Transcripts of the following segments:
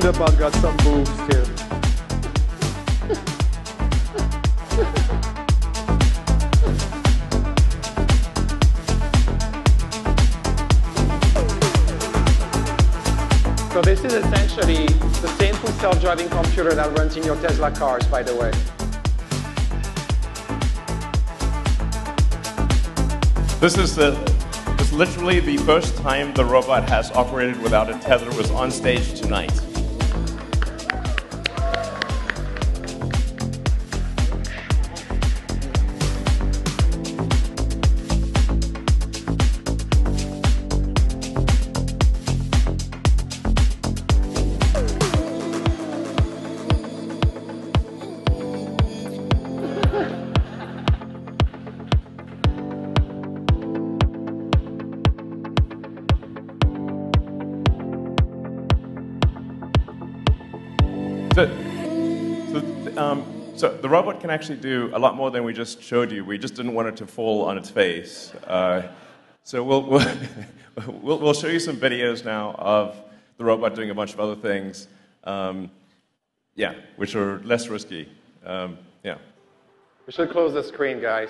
the bot got some moves too. So this is essentially the same full self-driving computer that runs in your Tesla cars, by the way. This is literally the first time the robot has operated without a tether. Was on stage tonight. So the robot can actually do a lot more than we just showed you. We just didn't want it to fall on its face. So we'll show you some videos now of the robot doing a bunch of other things, yeah, which are less risky. Yeah. We should close the screen, guys.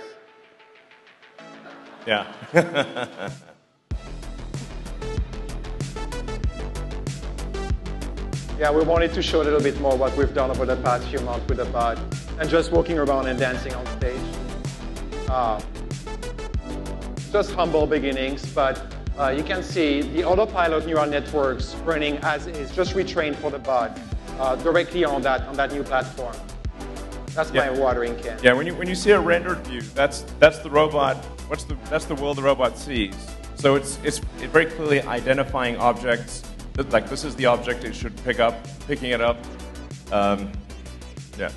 Yeah. Yeah, we wanted to show a little bit more what we've done over the past few months with the bot, and just walking around and dancing on stage. Just humble beginnings, but you can see the autopilot neural networks running as is, just retrained for the bot directly on that new platform. That's my watering can. Yeah, when you see a rendered view, that's the robot. That's the world the robot sees. So it's very clearly identifying objects. Like this is the object it should picking it up. Yeah.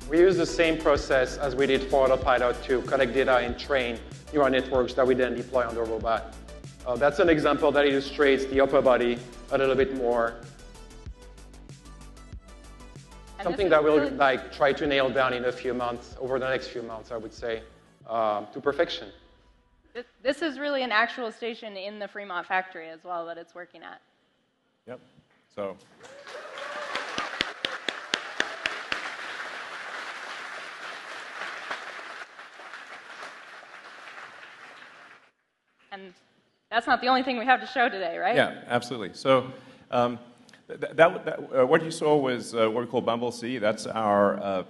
We use the same process as we did for Autopilot to collect data and train neural networks that we then deploy on the robot. That's an example that illustrates the upper body a little bit more. Something that we'll try to nail down in a few months, over the next few months, I would say, to perfection. This is really an actual station in the Fremont factory as well that it's working at. Yep. So. And that's not the only thing we have to show today, right? Yeah, absolutely. So what you saw was what we call Bumble C. That's our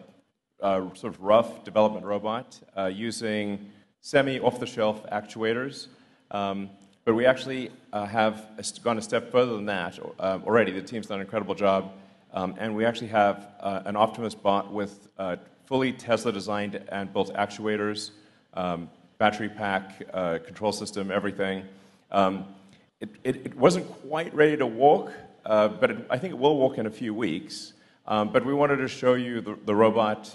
sort of rough development robot using semi-off-the-shelf actuators. But we actually have gone a step further than that already. The team's done an incredible job. And we actually have an Optimus bot with fully Tesla-designed and built actuators, battery pack, control system, everything. It wasn't quite ready to walk, but I think it will walk in a few weeks. But we wanted to show you the robot,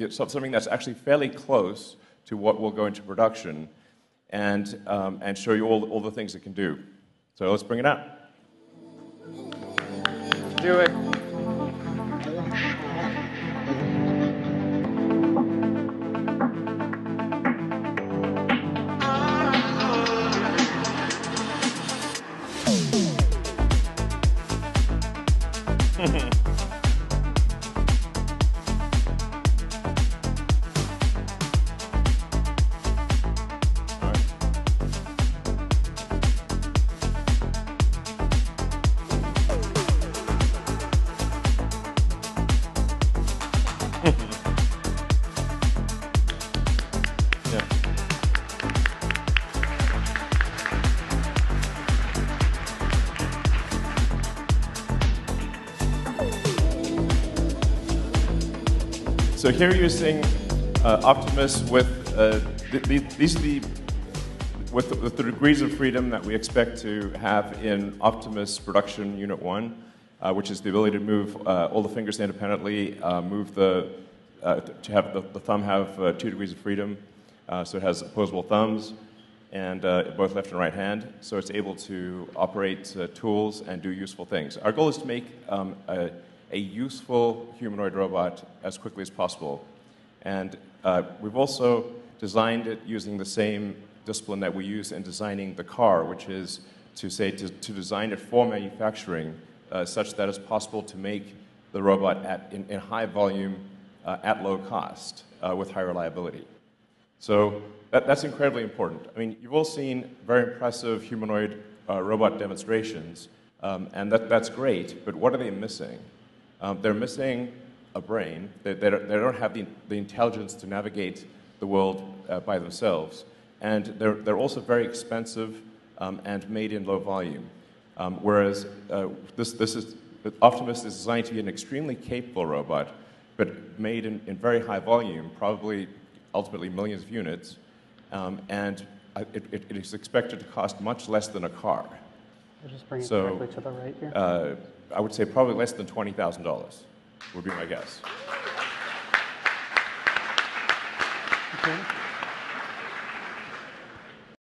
something that's actually fairly close to what will go into production, and show you all the things it can do. So let's bring it out. Do it. So here you're seeing Optimus with these are with the degrees of freedom that we expect to have in Optimus Production Unit 1, which is the ability to move all the fingers independently, to have the thumb have 2 degrees of freedom, so it has opposable thumbs, and both left and right hand, so it's able to operate tools and do useful things. Our goal is to make a useful humanoid robot as quickly as possible. And we've also designed it using the same discipline that we use in designing the car, which is to design it for manufacturing such that it's possible to make the robot in high volume at low cost with high reliability. So that's incredibly important. I mean, you've all seen very impressive humanoid robot demonstrations, and that's great, but what are they missing? They're missing a brain. They don't have the intelligence to navigate the world by themselves. And they're also very expensive and made in low volume. Whereas Optimus is designed to be an extremely capable robot, but made in very high volume, probably ultimately millions of units, and it is expected to cost much less than a car. I'll just bring it directly to the right here. I would say probably less than $20,000 would be my guess. Okay.